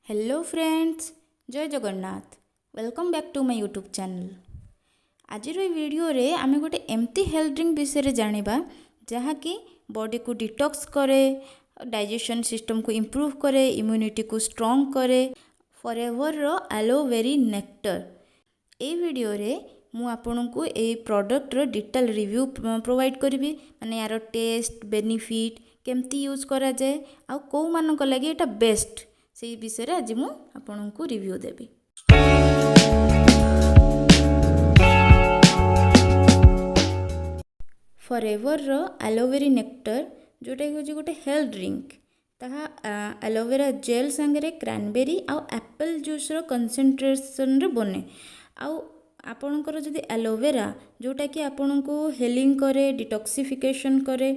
Hello friends, जय Jagannath. Welcome back to my YouTube channel. आज video रे आमे गोटे एमती हेल्थ ड्रिंक विषय जानिबा जहाँकि बॉडी को डिटॉक्स करे, डाइजेशन सिस्टम को इम्प्रूव करे, इम्यूनिटी को स्ट्रॉन्ग करे। फॉरएवर रो एलोवेरी नेक्टर। ए वीडियो रे मु आपनको ए प्रोडक्ट रो डिटेल रिव्यू प्रोवाइड करी, माने यार टेस्ट बेनिफिट केमती यूज करा जाए आ को मानक लगे एटा बेस्ट से विषय आज मु आपनको रिव्यू देबी। फॉरएवर रो एलोवेरी नेक्टर जोटा कि गोटे हेल्थ ड्रिंक, ताहा एलोवेरा जेल संगे क्रैनबेरी आउ एप्पल जूस रो कंसंट्रेशन रे बने। आउ आपणकर जदि एलोवेरा जोटा कि आपनको हेलिंग करे, डिटॉक्सिफिकेशन करे,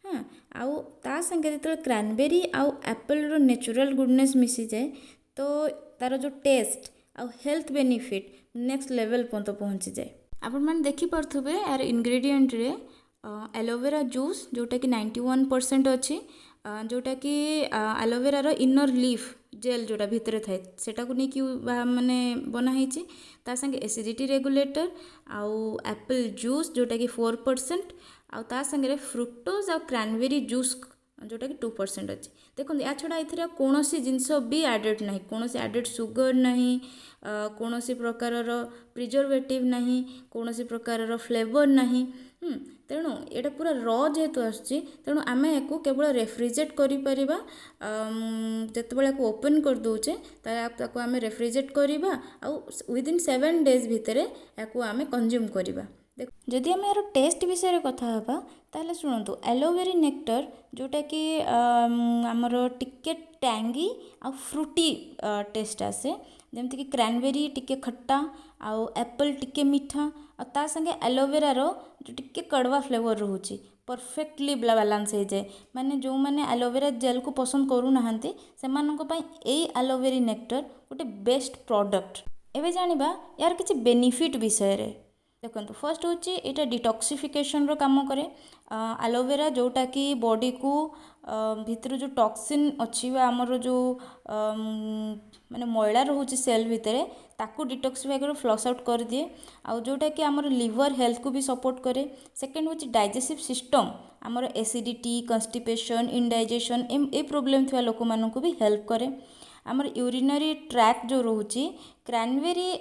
हाँ आउ ता संगे जो क्रैनबेरी आउ एप्पल रो नेचुरल गुडनेस मिसी जाए तो तार जो टेस्ट आउ हेल्थ बेनिफिट नेक्स्ट लेवल पर्यंत पहुँची जाए। आपण मैंने देखी पारे यार इंग्रेडिएंट रे एलोवेरा जूस जोटा कि 91% अच्छी, जोटा कि एलोवेरा रो इनर लीफ जेल जोटा भितर थाए सेटा को नहीं माने बनाई ता संगे एसिडिटी रेगुलेटर आउ एप्पल जूस जोटा कि 4% आउ ता संगे फ्रुक्टोज आउ क्रैनबेरी जूस जोटा कि 2% अच्छी। देखो या छड़ा ये कौन सी जिनस भी एडेड ना, कौन सी एडेड सुगर ना, कौन सी प्रकार प्रिजर्वेटिव ना, कौन सी प्रकार फ्लेवर ना। तेणु ये पूरा र जेहेतु आसुची तेणु आम या केवल रेफ्रिजरेट करिपरिबा। जेतेबेले को ओपन कर दोचे ताको आम रेफ्रिजरेट करवा आउ विदिन 7 days भितर या आम कंज्यूम करवा। जदि आम यार टेस्ट विषय कथा हाँ ताहले शुणु, एलोवेरी नेक्टर जोटा कि आमर टिके टैंगी आउ फ्रुटी टेस्ट आसे, जमती कि क्रैनबेरी टिके खट्टा आउ एप्पल टिके मीठा और ता संगे एलोवेरा रो जो टिके कड़वा फ्लेवर रोचे परफेक्टली बैलेंस हो जाए। माने जो माने एलोवेरा जेल को पसंद करू नाहंती सेमानंको पई एई एलोवेरी नेक्टर गोटे बेस्ट प्रोडक्ट। एबे जानिबा यार किछि बेनिफिट विषय रे। देखो फर्स्ट हूँ यहाँ डिटॉक्सिफिकेशन रो काम करे। एलोवेरा जोटा कि बॉडी को भितर जो टॉक्सिन अच्छी आमर जो माने मैला रोचे सेल भितर ताकू डिटॉक्सिफाई कर फ्लश आउट कर दिए। आउ जोटा कि आमर लिवर हेल्थ को भी सपोर्ट करे। सेकेंड हूँ डाइजेस्टिव सिस्टम, आमर एसिडिटी कन्स्टिपेशन इनडाइजेशन ए प्रोब्लेम थी लोक मानू भी हेल्प करे। आमर यूरिनरी ट्रैक जो रोचे क्रैनबेरी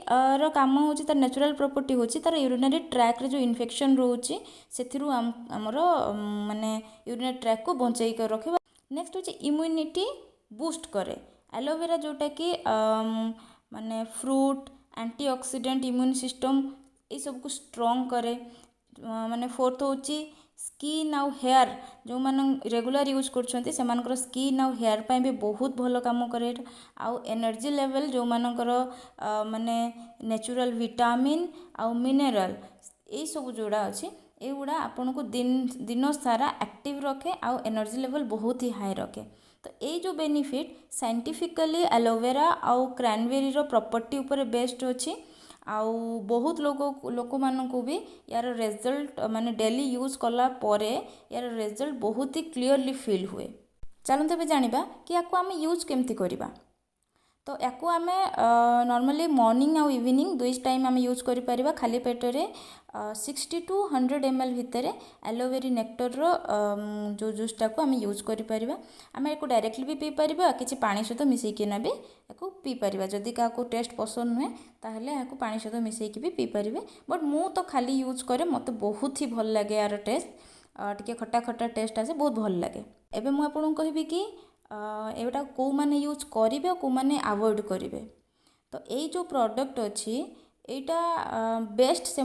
रो काम हो तार नेचुरल प्रॉपर्टी होची तार यूरिनरी ट्रैक रे जो इन्फेक्शन रोचे सेथिरु आमर माने यूरिनरी ट्रैक को बंचाई कर रखे। नेक्स्ट होची इम्यूनिटी बूस्ट करे। एलोवेरा जोटा कि माने फ्रूट एंटीऑक्सीडेंट इम्यून सिस्टम ये सब को स्ट्रॉन्ग करे। माने फोर्थ होची स्किन आउ हेयर जो मान रेगुलर यूज करछन्ती सेमानकर स्किन आउ हेयर पाई भी बहुत भलो काम करे। आउ एनर्जी लेवल जो मानकर माने नेचुरल विटामिन आउ मिनरल ये सब जोड़ा अच्छी एगुड़ा आपन को दिन सारा एक्टिव रखे आउ एनर्जी लेवल बहुत ही हाई रखे। तो ये जो बेनिफिट साइंटिफिकली एलोवेरा आउ क्रैनबेरी रो प्रॉपर्टी ऊपर बेस्ड अच्छी। आउ बहुत लोक मानू भी यार रिजल्ट माने डेली यूज कला परे यार रिजल्ट बहुत ही क्लियरली फील हुए। चलते भी जानिबा कि याको आम यूज केमती करिबा। तो याको आम नॉर्मली मॉर्निंग आउ इवनिंग दुई टाइम आम यूज करि परिबा। खाली पेटरे 60 to 100 ml भितर एलोवेरी नेक्टर रो जो जूसटा को आम यूज करि परिबा। आम याको डायरेक्टली भी पी परिबा, किछि पानी सहित मिसेकिना भी याको पी परिबा। जदि काको टेस्ट पसंद नुहे ताहले याको पानी सहित मिसेकी भी पी परिबे। बट मु तो खाली यूज करे, मते बहुत ही भल लागे यार टेस्ट, टिके खट्टा खट्टा टेस्ट आसे, बहुत भल लागे। एबे मु आपन कहबी कि एटा को माने यूज करिवे को माने अवॉइड करिवे। तो यही जो प्रोडक्ट अच्छी यहाँ बेस्ट से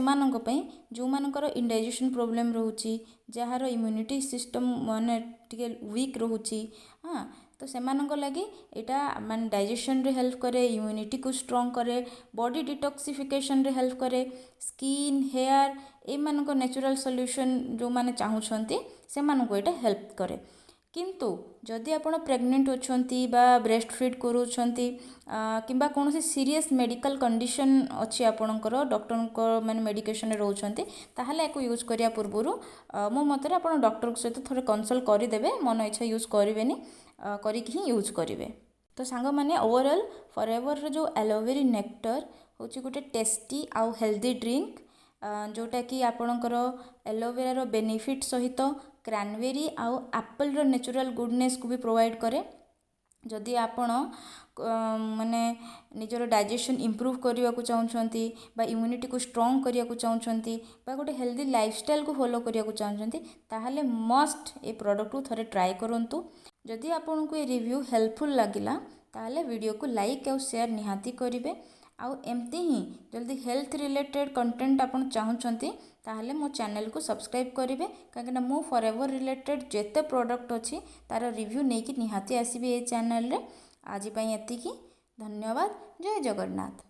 जो मानकर इनडाइजेशन प्रोब्लेम रोची, जार इम्यूनिटी सिस्टम माने टिके वीक रोची, हाँ तो से लगी यहाँ मान डाइजेशन रे हेल्प करे, इम्यूनिटी को स्ट्रॉन्ग करे, बॉडी डिटॉक्सिफिकेशन रे हेल्प करे, स्किन हेयर ए मानक नेचुरल सॉल्यूशन जो माने चाहूछंती से मानको एटा हेल्प करे। किंतु जदि आपण प्रेग्नेंट अछंती बा ब्रेस्ट फीड करूछंती किंबा कौन सीरियस मेडिकल कंडीशन अच्छी आपणकर डॉक्टर माने मेडिकेशन रोचंती ताहले याको यूज करिया पूर्वरु मो मतरे आपण डॉक्टर सहित थोड़े कंसल्ट करिदेबे। मन इच्छा यूज करिवेनी, करिक ही यूज करिवे। तो सांग मैंने ओवरऑल फॉरएवर जो एलोवेरी नेक्टर हूँ गोटे टेस्टी आउ हेल्दी ड्रिंक जोटा कि आपणकर एलोवेरार बेनिफिट सहित क्रैनबेरी आउ एप्पल नेचुरल गुडनेस को भी प्रोवाइड करे जदि आपण माने निजर डाइजेशन इम्प्रूव करने को चाहते बा इम्यूनिटी को स्ट्रॉन्ग करने को चाहते बा गोटे हेल्दी लाइफस्टाइल को फॉलो करने को चाहते ताहले मस्ट ए प्रोडक्ट को थरे ट्राई करंतु जदि आपन को ये रिव्यू हेल्पफुल लगिला ताहले वीडियो को लाइक और शेयर निहाती करिवे आउ एमती ही जल्दी हेल्थ रिलेटेड कंटेंट आपन चाहते ताहले मो चैनल को सब्सक्राइब करेंगे कहीं मु फॉरएवर रिलेटेड जेते प्रोडक्ट अच्छी तार रिव्यू नहीं कि निहाती आसबि ए चैनल रे आज एतिकी धन्यवाद जय जगन्नाथ।